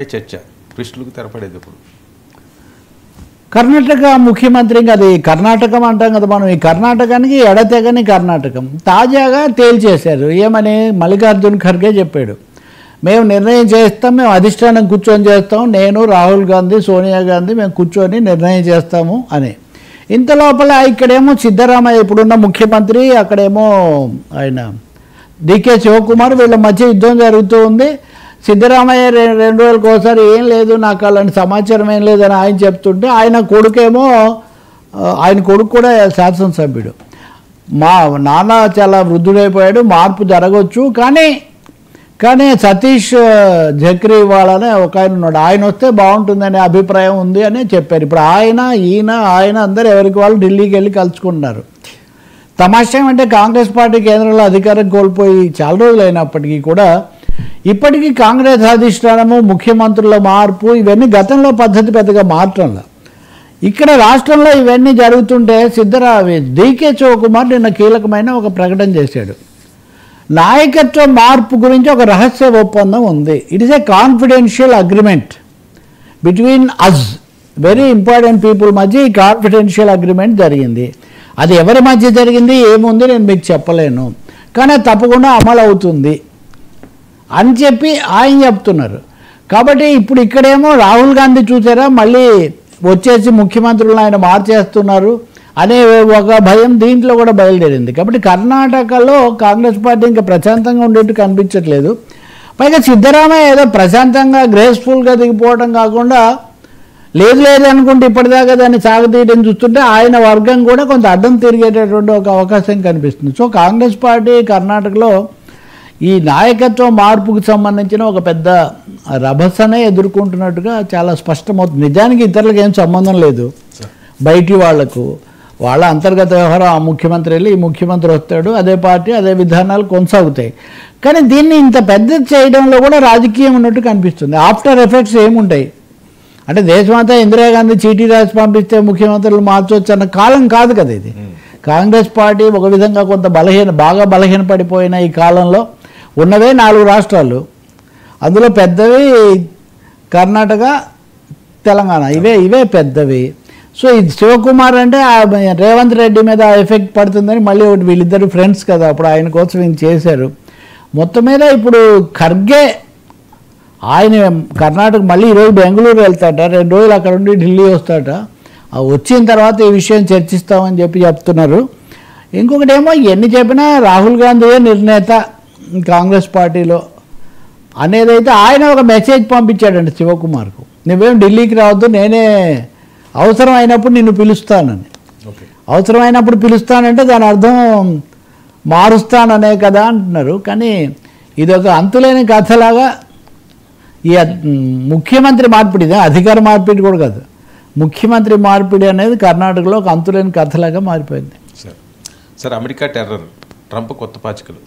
చర్చ ట్విస్టులకు తెరపడేది ఇప్పుడు కర్ణాటక ముఖ్యమంత్రి అది కర్ణాటకం అంటాం కదా మనం. ఈ కర్ణాటకానికి ఎడతెగని కర్ణాటకం తాజాగా తేల్చేశారు. ఏమని మల్లికార్జున్ ఖర్గే చెప్పాడు, మేము నిర్ణయం చేస్తాం, మేము అధిష్టానం కూర్చొని చేస్తాం, నేను రాహుల్ గాంధీ సోనియా గాంధీ మేము కూర్చొని నిర్ణయం చేస్తాము అని. ఇంత లోపల ఇక్కడేమో సిద్ధరామయ్య ఇప్పుడున్న ముఖ్యమంత్రి, అక్కడేమో ఆయన డికే శివకుమార్, వీళ్ళ మధ్య యుద్ధం జరుగుతూ ఉంది. సిద్ధరామయ్య 2 రోజులకు ఒకసారి ఏం లేదు నాకు అలాంటి సమాచారం ఏం లేదని ఆయన చెప్తుంటే, ఆయన కొడుకేమో ఆయన కొడుకు కూడా శాసనసభ్యుడు, మా నాన్న చాలా వృద్ధుడైపోయాడు, మార్పు జరగవచ్చు, కానీ సతీష్ జక్రీవాల్ ఒక ఆయన ఉన్నాడు, ఆయన వస్తే బాగుంటుందనే అభిప్రాయం ఉంది అని చెప్పారు. ఇప్పుడు ఆయన అందరూ ఎవరికి వాళ్ళు ఢిల్లీకి వెళ్ళి కలుసుకుంటున్నారు. తమాషా అంటే కాంగ్రెస్ పార్టీ కేంద్రంలో అధికారం కోల్పోయి చాలా రోజులు అయినప్పటికీ కూడా ఇప్పటికీ కాంగ్రెస్ అధిష్టానము, ముఖ్యమంత్రుల మార్పు ఇవన్నీ గతంలో పద్ధతి పెద్దగా మార్చడంలా. ఇక్కడ రాష్ట్రంలో ఇవన్నీ జరుగుతుంటే డికే శివకుమార్ నిన్న కీలకమైన ఒక ప్రకటన చేశాడు. నాయకత్వ మార్పు గురించి ఒక రహస్య ఒప్పందం ఉంది. It is a confidential agreement between us, very important people మధ్య ఈ కాన్ఫిడెన్షియల్ అగ్రిమెంట్ జరిగింది. అది ఎవరి మధ్య జరిగింది ఏముంది నేను మీకు చెప్పలేను, కానీ తప్పకుండా అమలు అవుతుంది అని చెప్పి ఆయన చెప్తున్నారు. కాబట్టి ఇప్పుడు ఇక్కడేమో రాహుల్ గాంధీ చూసారా మళ్ళీ వచ్చేసి ముఖ్యమంత్రులను ఆయన మార్చేస్తున్నారు అనే ఒక భయం దీంట్లో కూడా బయలుదేరింది. కాబట్టి కర్ణాటకలో కాంగ్రెస్ పార్టీ ఇంకా ప్రశాంతంగా ఉండేట్టు కనిపించట్లేదు. పైగా సిద్ధరామయ్య ఏదో ప్రశాంతంగా గ్రేస్ఫుల్గా దిగిపోవడం కాకుండా లేదు అనుకుంటే ఇప్పటిదాకా దాన్ని సాగతీయడం చూస్తుంటే ఆయన వర్గం కూడా కొంత అడ్డం తిరిగేటటువంటి ఒక అవకాశం కనిపిస్తుంది. సో కాంగ్రెస్ పార్టీ కర్ణాటకలో ఈ నాయకత్వ మార్పుకు సంబంధించిన ఒక పెద్ద రభసనే ఎదుర్కొంటున్నట్టుగా చాలా స్పష్టమవుతుంది. నిజానికి ఇతరులకు ఏం సంబంధం లేదు, బయటి వాళ్ళ అంతర్గత వ్యవహారం. ఆ ముఖ్యమంత్రి వెళ్ళి ఈ ముఖ్యమంత్రి వస్తాడు, అదే పార్టీ అదే విధానాలు కొనసాగుతాయి. కానీ దీన్ని ఇంత పెద్ద చేయడంలో కూడా రాజకీయం ఉన్నట్టు కనిపిస్తుంది. ఆఫ్టర్ ఎఫెక్ట్స్ ఏముంటాయి అంటే దేశమంతా ఇందిరాగాంధీ చీటీ రాసి పంపిస్తే ముఖ్యమంత్రులు మార్చవచ్చు అన్న కాలం కాదు కదా ఇది. కాంగ్రెస్ పార్టీ ఒక విధంగా కొంత బాగా బలహీనపడిపోయిన ఈ కాలంలో ఉన్నవే 4 రాష్ట్రాలు, అందులో పెద్దవి కర్ణాటక, తెలంగాణ, ఇవే పెద్దవి. సో ఇది శివకుమార్ అంటే రేవంత్ రెడ్డి మీద ఎఫెక్ట్ పడుతుందని మళ్ళీ ఒకటి వీళ్ళిద్దరు ఫ్రెండ్స్ కదా, అప్పుడు ఆయన కోసం ఈయన చేశారు. మొత్తం మీద ఇప్పుడు ఖర్గే ఆయన కర్ణాటక మళ్ళీ ఈరోజు బెంగళూరు వెళ్తాట, 2 రోజులు అక్కడ ఉండి ఢిల్లీ వస్తాట. వచ్చిన తర్వాత ఈ విషయం చర్చిస్తామని చెప్తున్నారు. ఇంకొకటి ఏమో ఎన్ని చెప్పినా రాహుల్ గాంధీయే నిర్ణేత కాంగ్రెస్ పార్టీలో అనేదైతే ఆయన ఒక మెసేజ్ పంపించాడండి శివకుమార్కు, నువ్వేం ఢిల్లీకి రావద్దు, నేనే అవసరం అయినప్పుడు నిన్ను పిలుస్తానని. అవసరం అయినప్పుడు పిలుస్తానంటే దాని అర్థం మారుస్తాననే కదా అంటున్నారు. కానీ ఇది ఒక అంతులేని కథలాగా ఈ ముఖ్యమంత్రి మార్పిడి, అధికార మార్పిడి కూడా కాదు, ముఖ్యమంత్రి మార్పిడి అనేది కర్ణాటకలో ఒక అంతులేని కథలాగా మారిపోయింది. సార్ అమెరికా టెర్రర్, ట్రంప్ కొత్త పాచికలు.